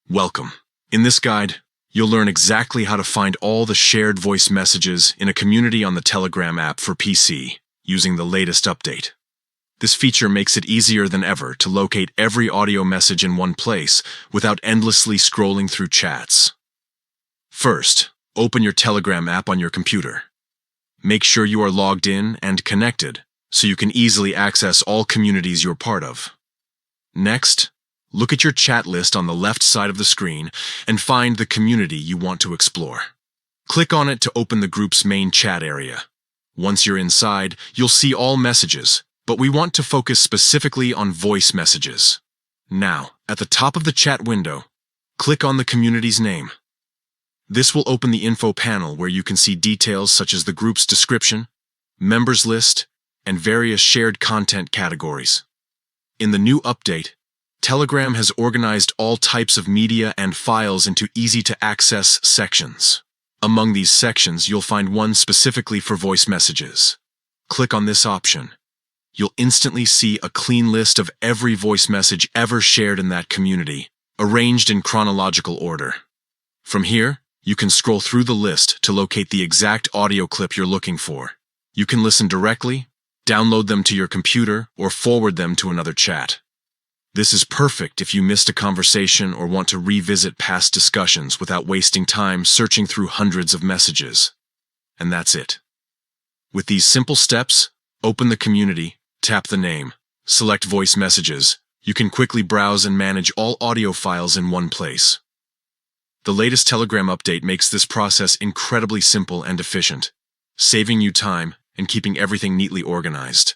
Welcome. In this guide, you'll learn exactly how to find all the shared voice messages in a community on the Telegram app for PC using the latest update. This feature makes it easier than ever to locate every audio message in one place without endlessly scrolling through chats. First, open your Telegram app on your computer. Make sure you are logged in and connected so you can easily access all communities you're part of. Next, look at your chat list on the left side of the screen and find the community you want to explore. Click on it to open the group's main chat area. Once you're inside, you'll see all messages, but we want to focus specifically on voice messages. Now, at the top of the chat window, click on the community's name. This will open the info panel where you can see details such as the group's description, members list, and various shared content categories. In the new update, Telegram has organized all types of media and files into easy-to-access sections. Among these sections, you'll find one specifically for voice messages. Click on this option. You'll instantly see a clean list of every voice message ever shared in that community, arranged in chronological order. From here, you can scroll through the list to locate the exact audio clip you're looking for. You can listen directly, download them to your computer, or forward them to another chat. This is perfect if you missed a conversation or want to revisit past discussions without wasting time searching through hundreds of messages. And that's it. With these simple steps, open the community, tap the name, select voice messages. You can quickly browse and manage all audio files in one place. The latest Telegram update makes this process incredibly simple and efficient, saving you time and keeping everything neatly organized.